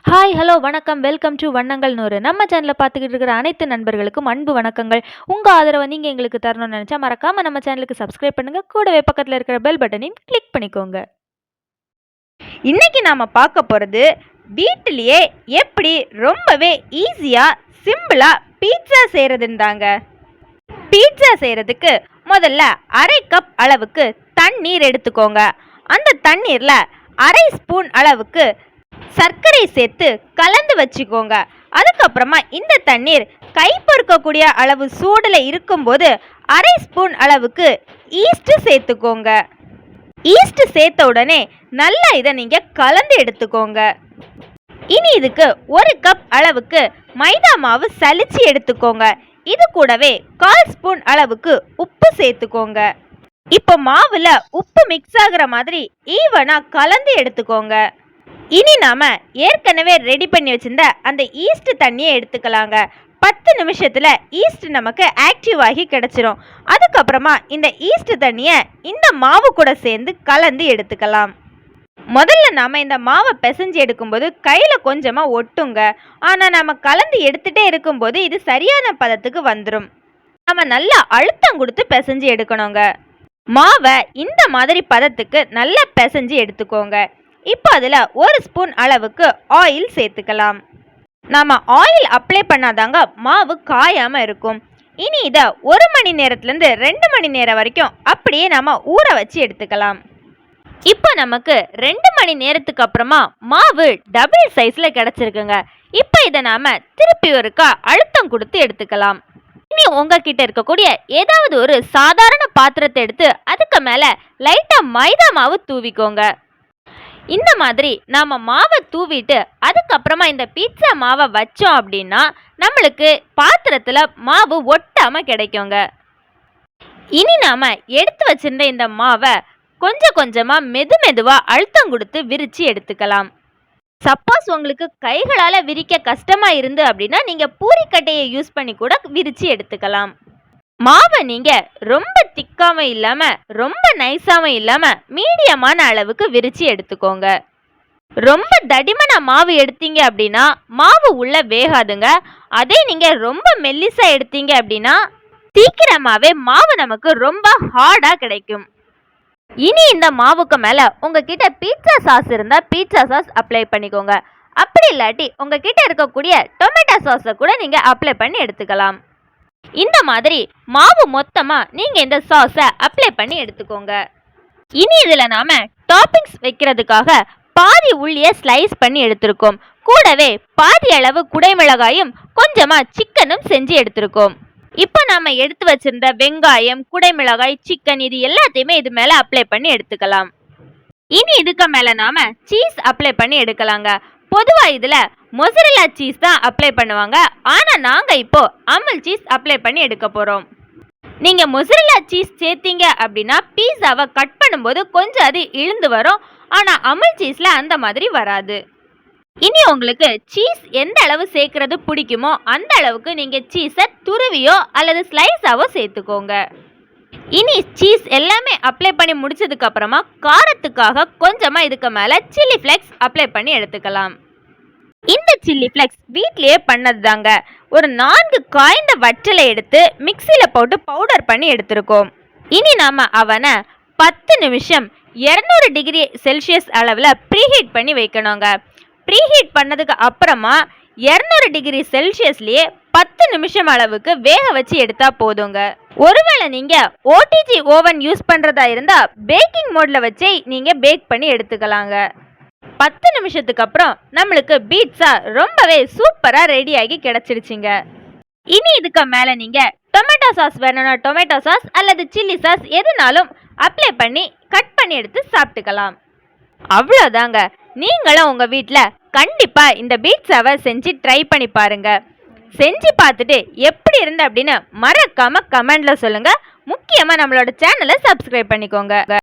Hi, hello, வணக்கம். Welcome to வண்ணங்கள் 100. நம்ம சேனலை பார்த்துக்கிட்டு இருக்கிற அனைத்து நண்பர்களுக்கும் அன்பு வணக்கங்கள். உங்கள் ஆதரவை நீங்கள் எங்களுக்கு தரணும்னு நினச்சா மறக்காமல் நம்ம சேனலுக்கு சப்ஸ்கிரைப் பண்ணுங்கள். கூடவே பக்கத்தில் இருக்கிற பெல் பட்டனையும் கிளிக் பண்ணிக்கோங்க. இன்னைக்கு நாம் பார்க்க போகிறது வீட்டிலேயே எப்படி ரொம்பவே ஈஸியாக சிம்பிளாக பீட்சா செய்கிறதுன்னு தாங்க. பீட்சா செய்கிறதுக்கு முதல்ல அரை கப் அளவுக்கு தண்ணீர் எடுத்துக்கோங்க. அந்த தண்ணீரில் அரை ஸ்பூன் அளவுக்கு சர்க்கரை சேர்த்து கலந்து வச்சுக்கோங்க. அதுக்கப்புறமா இந்த தண்ணீர் கை பொறுக்கக்கூடிய அளவு சூடில் இருக்கும்போது அரை ஸ்பூன் அளவுக்கு ஈஸ்ட்டு சேர்த்துக்கோங்க. ஈஸ்ட்டு சேர்த்த உடனே நல்லா இதை நீங்கள் கலந்து எடுத்துக்கோங்க. இனி இதுக்கு ஒரு கப் அளவுக்கு மைதா மாவு சலிச்சு எடுத்துக்கோங்க. இது கூடவே 1/4 ஸ்பூன் அளவுக்கு உப்பு சேர்த்துக்கோங்க. இப்போ மாவில் உப்பு மிக்ஸ் ஆகிற மாதிரி ஈவனாக கலந்து எடுத்துக்கோங்க. இனி நாம ஏற்கனவே ரெடி பண்ணி வச்சிருந்த அந்த ஈஸ்ட் தண்ணியை எடுத்துக்கலாங்க. 10 நிமிஷத்துல ஈஸ்ட் நமக்கு ஆக்டிவ் ஆகி கிடைச்சிரும். அதுக்கப்புறமா இந்த ஈஸ்ட் தண்ணியை இந்த மாவு கூட சேர்ந்து கலந்து எடுத்துக்கலாம். முதல்ல நாம இந்த மாவை பிசைஞ்சு எடுக்கும்போது கையில கொஞ்சமா ஒட்டுங்க. ஆனா நம்ம கலந்து எடுத்துட்டே இருக்கும்போது இது சரியான பதத்துக்கு வந்துடும். நம்ம நல்லா அழுத்தம் கொடுத்து பிசைஞ்சு எடுக்கணுங்க. மாவை இந்த மாதிரி பதத்துக்கு நல்லா பிசைஞ்சு எடுத்துக்கோங்க. இப்போ அதில் 1 ஸ்பூன் அளவுக்கு ஆயில் சேர்த்துக்கலாம். நாம் ஆயில் அப்ளை பண்ணாதாங்க மாவு காயாமல் இருக்கும். இனி இதை 1 மணி நேரத்துலேருந்து 2 மணி நேரம் வரைக்கும் அப்படியே நாம் ஊற வச்சு எடுத்துக்கலாம். இப்போ நமக்கு 2 மணி நேரத்துக்கு அப்புறமா மாவு டபுள் சைஸில் கிடச்சிருக்குங்க. இப்போ இதை நாம் திருப்பி ஒருக்கா அழுத்தம் கொடுத்து எடுத்துக்கலாம். இனி உங்ககிட்ட இருக்கக்கூடிய ஏதாவது ஒரு சாதாரண பாத்திரத்தை எடுத்து அதுக்கு மேலே லைட்டாக மைதா மாவு தூவிக்கோங்க. இந்த மாதிரி நாம் மாவை தூவிட்டு அதுக்கப்புறமா இந்த பீட்சா மாவை வச்சோம் அப்படின்னா நம்மளுக்கு பாத்திரத்தில் மாவு ஒட்டாமல் கிடைக்குங்க. இனி நாம் எடுத்து வச்சிருந்த இந்த மாவை கொஞ்சம் கொஞ்சமாக மெதுவாக அழுத்தம் கொடுத்து விரித்து எடுத்துக்கலாம். சப்போஸ் உங்களுக்கு கைகளால் விரிக்க கஷ்டமாக இருந்து அப்படின்னா நீங்கள் பூரிக்கட்டையை யூஸ் பண்ணி கூட விரித்து எடுத்துக்கலாம். மாவை நீங்கள் ரொம்ப திக்காமல் இல்லாமல் ரொம்ப நைஸாகவும் இல்லாமல் மீடியமான அளவுக்கு விரித்து எடுத்துக்கோங்க. ரொம்ப தடிமன மாவு எடுத்தீங்க அப்படின்னா மாவு உள்ள வேகாதுங்க. அதே நீங்கள் ரொம்ப மெல்லிசாக எடுத்தீங்க அப்படின்னா சீக்கிரமாகவே மாவு நமக்கு ரொம்ப ஹார்டாக கிடைக்கும். இனி இந்த மாவுக்கு மேலே உங்ககிட்ட பீட்சா சாஸ் இருந்தால் பீட்சா சாஸ் அப்ளை பண்ணிக்கோங்க. அப்படி இல்லாட்டி உங்ககிட்ட இருக்கக்கூடிய டொமேட்டோ சாஸை கூட நீங்கள் அப்ளை பண்ணி எடுத்துக்கலாம். இந்த மாதிரி மாவு மொத்தமா நீங்க இந்த சாஸை அப்ளை பண்ணி எடுத்துக்கோங்க. இனி இதுல நாம டாப்பிங்ஸ் வைக்கிறதுக்காக பாதி உள்ளிய ஸ்லைஸ் பண்ணி எடுத்திருக்கோம். கூடவே பாதி அளவு குடைமிளகாயும் கொஞ்சமா சிக்கனும் செஞ்சு எடுத்திருக்கோம். இப்போ நாம எடுத்து வச்சிருந்த வெங்காயம், குடைமிளகாய், சிக்கன் இது எல்லாத்தையுமே இது மேல அப்ளை பண்ணி எடுத்துக்கலாம். இனி இதுக்கு மேல நாம சீஸ் அப்ளை பண்ணி எடுக்கலாங்க. பொதுவா இதுல மொசரல்லா சீஸ் தான் அப்ளை பண்ணுவாங்க. ஆனால் நாங்கள் இப்போ அமுல் சீஸ் அப்ளை பண்ணி எடுக்க போகிறோம். நீங்கள் மொசரல்லா சீஸ் சேர்த்தீங்க அப்படின்னா பீஸாவை கட் பண்ணும்போது கொஞ்சம் அது இழுந்து வரும். ஆனால் அமுல் சீஸில் அந்த மாதிரி வராது. இனி உங்களுக்கு சீஸ் எந்த அளவு சேர்க்கறது பிடிக்குமோ அந்த அளவுக்கு நீங்கள் சீஸை துருவியோ அல்லது ஸ்லைஸாவோ சேர்த்துக்கோங்க. இனி சீஸ் எல்லாமே அப்ளை பண்ணி முடிச்சதுக்கு அப்புறமா காரத்துக்காக கொஞ்சமாக இதுக்கு மேலே சில்லி ஃப்ளேக்ஸ் அப்ளை பண்ணி எடுத்துக்கலாம். இந்த சில்லி ஃப்ளேக்ஸ் வீட்லேயே பண்ணது தாங்க. ஒரு 4 காய்ந்த வற்றலை எடுத்து மிக்சியில் போட்டு பவுடர் பண்ணி எடுத்திருக்கோம். இனி நாம் அவனை 10 நிமிஷம் 200 டிகிரி செல்சியஸ் அளவில் ப்ரீஹீட் பண்ணி வைக்கணுங்க. ப்ரீஹீட் பண்ணதுக்கு அப்புறமா 200 டிகிரி செல்சியஸ்லேயே 10 நிமிஷம் அளவுக்கு வேக வச்சு எடுத்தால் போதுங்க. ஒருவேளை நீங்கள் ஓடிஜி ஓவன் யூஸ் பண்ணுறதா இருந்தால் பேக்கிங் மோடில் வச்சே நீங்கள் பேக் பண்ணி எடுத்துக்கலாங்க. 10 நிமிஷத்துக்கு அப்புறம் நம்மளுக்கு பீட்சா ரொம்பவே சூப்பராக ரெடியாகி கிடச்சிருச்சுங்க. இனி இதுக்கு மேலே நீங்கள் டொமேட்டோ சாஸ் வேணும்னா டொமேட்டோ சாஸ் அல்லது சில்லி சாஸ் எதுனாலும் அப்ளை பண்ணி கட் பண்ணி எடுத்து சாப்பிட்டுக்கலாம். அவ்வளோதாங்க. நீங்களும் உங்கள் வீட்டில் கண்டிப்பாக இந்த பீட்சாவை செஞ்சு ட்ரை பண்ணி பாருங்க. செஞ்சு பார்த்துட்டு எப்படி இருந்து அப்படின்னு மறக்காமல் கமெண்டில் சொல்லுங்கள். முக்கியமாக நம்மளோட சேனலை சப்ஸ்கிரைப் பண்ணிக்கோங்க.